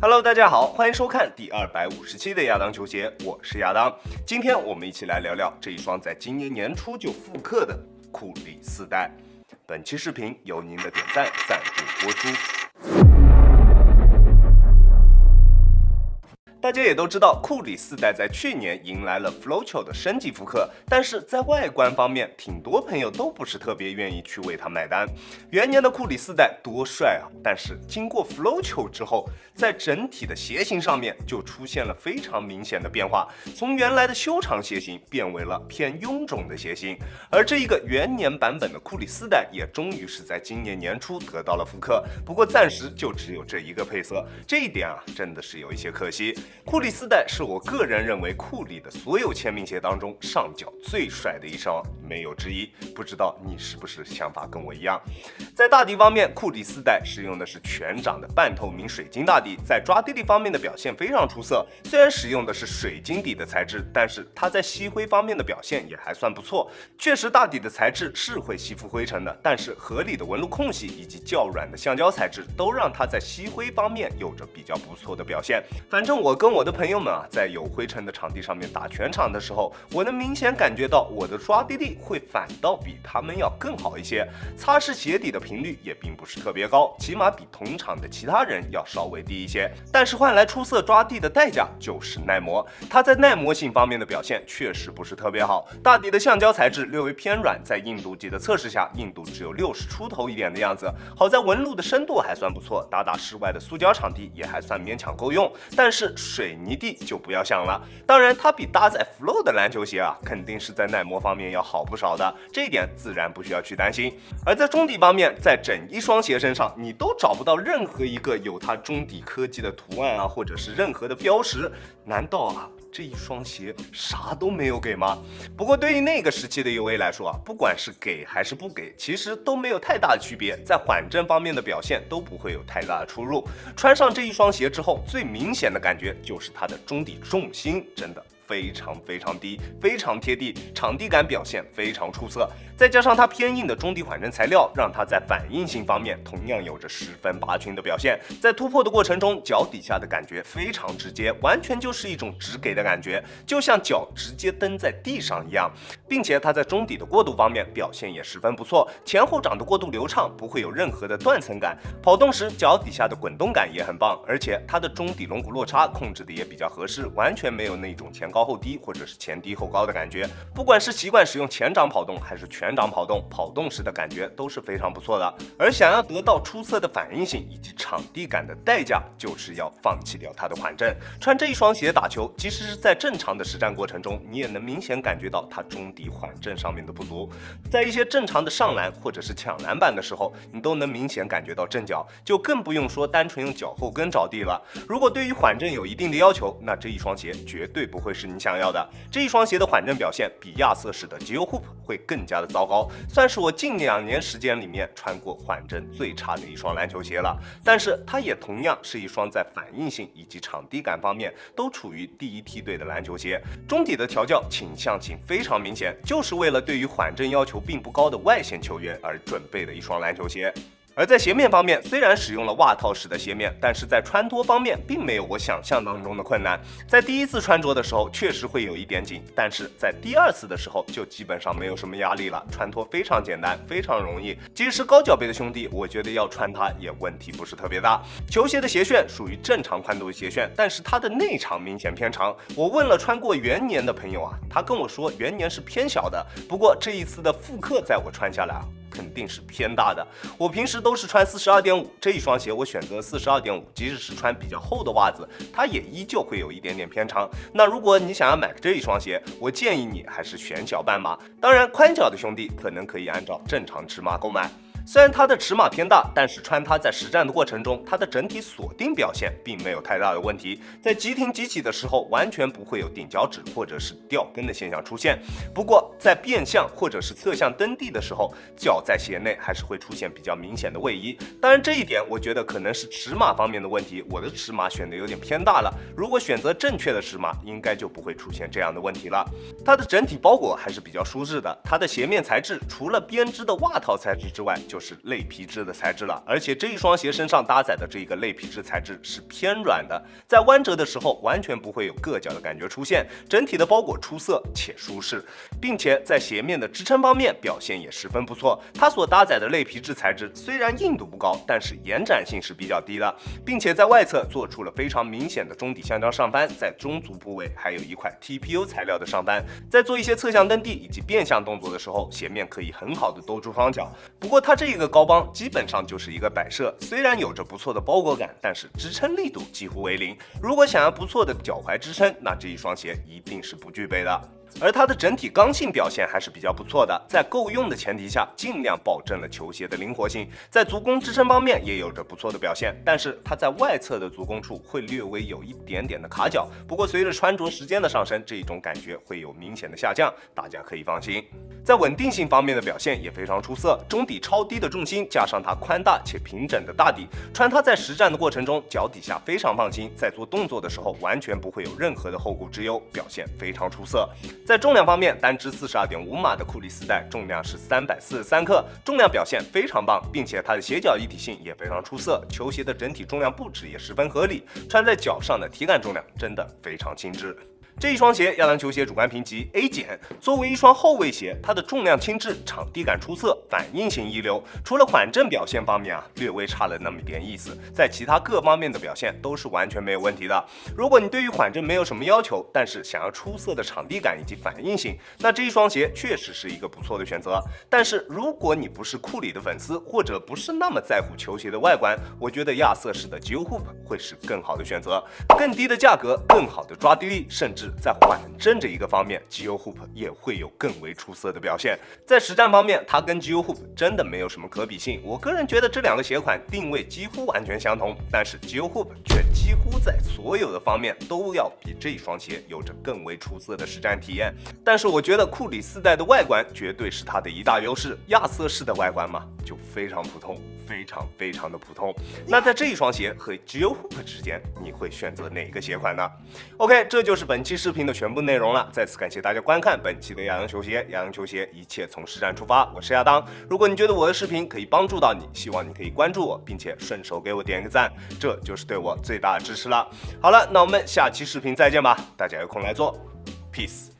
Hello， 大家好，欢迎收看第257的亚当球鞋，我是亚当。今天我们一起来聊聊这一双在今年年初就复刻的库里4代。本期视频由您的点赞赞助播出。大家也都知道，库里4代在去年迎来了 Flocho 的升级复刻，但是在外观方面，挺多朋友都不是特别愿意去为它买单。元年的库里4代多帅啊！但是经过 Flocho 之后，在整体的鞋型上面就出现了非常明显的变化，从原来的修长鞋型变为了偏臃肿的鞋型。而这一个元年版本的库里4代也终于是在今年年初得到了复刻，不过暂时就只有这一个配色，这一点啊真的是有一些可惜。库里4代是我个人认为库里的所有签名鞋当中上脚最帅的一双，没有之一。不知道你是不是想法跟我一样？在大底方面，库里4代使用的是全掌的半透明水晶大底，在抓地力方面的表现非常出色。虽然使用的是水晶底的材质，但是它在吸灰方面的表现也还算不错。确实大底的材质是会吸附灰尘的，但是合理的纹路空隙以及较软的橡胶材质都让它在吸灰方面有着比较不错的表现。反正我跟我的朋友们啊，在有灰尘的场地上面打全场的时候，我能明显感觉到我的抓地力会反倒比他们要更好一些，擦拭鞋底的频率也并不是特别高，起码比同场的其他人要稍微低一些。但是换来出色抓地的代价就是耐磨，它在耐磨性方面的表现确实不是特别好。大底的橡胶材质略微偏软，在硬度计的测试下，硬度只有60出头一点的样子。好在纹路的深度还算不错，打室外的塑胶场地也还算勉强够用。但是水泥地就不要想了，当然它比搭载 Flow 的篮球鞋啊，肯定是在耐磨方面要好不少的，这一点自然不需要去担心。而在中底方面，在整一双鞋身上，你都找不到任何一个有它中底科技的图案啊，或者是任何的标识，难道啊？这一双鞋啥都没有给吗？不过对于那个时期的 UA 来说啊，不管是给还是不给，其实都没有太大的区别，在缓震方面的表现都不会有太大的出入。穿上这一双鞋之后，最明显的感觉就是它的中底重心真的非常低，非常贴地，场地感表现非常出色。再加上它偏硬的中底缓震材料，让它在反应性方面同样有着10分8群的表现。在突破的过程中，脚底下的感觉非常直接，完全就是一种直给的感觉，就像脚直接蹬在地上一样。并且它在中底的过渡方面表现也十分不错，前后掌的过渡流畅，不会有任何的断层感。跑动时脚底下的滚动感也很棒，而且它的中底龙骨落差控制的也比较合适，完全没有那种前高后低或者是前低后高的感觉。不管是习惯使用前掌跑动还是全掌跑动，跑动时的感觉都是非常不错的。而想要得到出色的反应性以及场地感的代价，就是要放弃掉它的缓震。穿这一双鞋打球，即使是在正常的实战过程中，你也能明显感觉到它中底缓震上面的不足。在一些正常的上篮或者是抢篮板的时候，你都能明显感觉到震脚，就更不用说单纯用脚后跟着地了。如果对于缓震有一定的要求，那这一双鞋绝对不会是你想要的。这一双鞋的缓震表现比亚瑟士的 Geo Hoop 会更加的糟糕，算是我近2年时间里面穿过缓震最差的一双篮球鞋了。但是它也同样是一双在反应性以及场地感方面都处于第一梯队的篮球鞋。中底的调教倾向性非常明显，就是为了对于缓震要求并不高的外线球员而准备的一双篮球鞋。而在鞋面方面，虽然使用了袜套式的鞋面，但是在穿脱方面并没有我想象当中的困难。在第一次穿着的时候确实会有一点紧，但是在第2次的时候就基本上没有什么压力了，穿脱非常简单，非常容易。即使是高脚背的兄弟，我觉得要穿它也问题不是特别大。球鞋的鞋楦属于正常宽度的鞋楦，但是它的内长明显偏长。我问了穿过元年的朋友啊，他跟我说元年是偏小的，不过这一次的复刻在我穿下来啊，肯定是偏大的。我平时都是穿42.5，这一双鞋我选择42.5，即使是穿比较厚的袜子，它也依旧会有一点点偏长。那如果你想要买这一双鞋，我建议你还是选小半码，当然宽脚的兄弟可能可以按照正常尺码购买。虽然它的尺码偏大，但是穿它在实战的过程中，它的整体锁定表现并没有太大的问题。在急停急起的时候，完全不会有顶脚趾或者是掉跟的现象出现。不过在变向或者是侧向蹬地的时候，脚在鞋内还是会出现比较明显的位移。当然这一点我觉得可能是尺码方面的问题，我的尺码选的有点偏大了。如果选择正确的尺码，应该就不会出现这样的问题了。它的整体包裹还是比较舒适的，它的鞋面材质除了编织的袜套材质之外，就就是类皮质的材质了，而且这一双鞋身上搭载的这个类皮质材质是偏软的，在弯折的时候完全不会有硌脚的感觉出现，整体的包裹出色且舒适，并且在鞋面的支撑方面表现也十分不错。它所搭载的类皮质材质虽然硬度不高，但是延展性是比较低的，并且在外侧做出了非常明显的中底橡胶上扳，在中足部位还有一块 TPU 材料的上扳，在做一些侧向蹬地以及变向动作的时候，鞋面可以很好的兜住双脚。不过它这一个高帮基本上就是一个摆设，虽然有着不错的包裹感，但是支撑力度几乎为零。如果想要不错的脚踝支撑，那这一双鞋一定是不具备的。而它的整体刚性表现还是比较不错的，在够用的前提下，尽量保证了球鞋的灵活性。在足弓支撑方面也有着不错的表现，但是它在外侧的足弓处会略微有一点点的卡脚。不过随着穿着时间的上升，这一种感觉会有明显的下降，大家可以放心。在稳定性方面的表现也非常出色，中底超低的重心加上它宽大且平整的大底，穿它在实战的过程中，脚底下非常放心，在做动作的时候完全不会有任何的后顾之忧，表现非常出色。在重量方面，单支42.5码的库里丝带重量是343克，重量表现非常棒，并且它的鞋脚一体性也非常出色，球鞋的整体重量布置也十分合理，穿在脚上的体感重量真的非常轻质。这一双鞋，亚当球鞋主观评级 A 减。作为一双后卫鞋，它的重量轻质，场地感出色，反应性一流。除了缓震表现方面略微差了那么点意思，在其他各方面的表现都是完全没有问题的。如果你对于缓震没有什么要求，但是想要出色的场地感以及反应性，那这一双鞋确实是一个不错的选择。但是如果你不是库里的粉丝，或者不是那么在乎球鞋的外观，我觉得亚瑟士的 Geo Hoop 会是更好的选择。更低的价格，更好的抓地力，甚至在缓震这一个方面 ，Geo Hoop 也会有更为出色的表现。在实战方面，它跟 Geo Hoop 真的没有什么可比性。我个人觉得这两个鞋款定位几乎完全相同，但是 Geo Hoop 却几乎在所有的方面都要比这双鞋有着更为出色的实战体验。但是我觉得库里丝带的外观绝对是它的一大优势，亚瑟士的外观嘛，就非常普通，非常的普通。那在这一双鞋和 Geo Hoop 之间，你会选择哪一个鞋款呢 ？OK， 这就是本期视频的全部内容了。再次感谢大家观看本期的亚当球鞋，亚当球鞋一切从实战出发，我是亚当。如果你觉得我的视频可以帮助到你，希望你可以关注我，并且顺手给我点个赞，这就是对我最大的支持了。好了，那我们下期视频再见吧，大家有空来做 ，peace。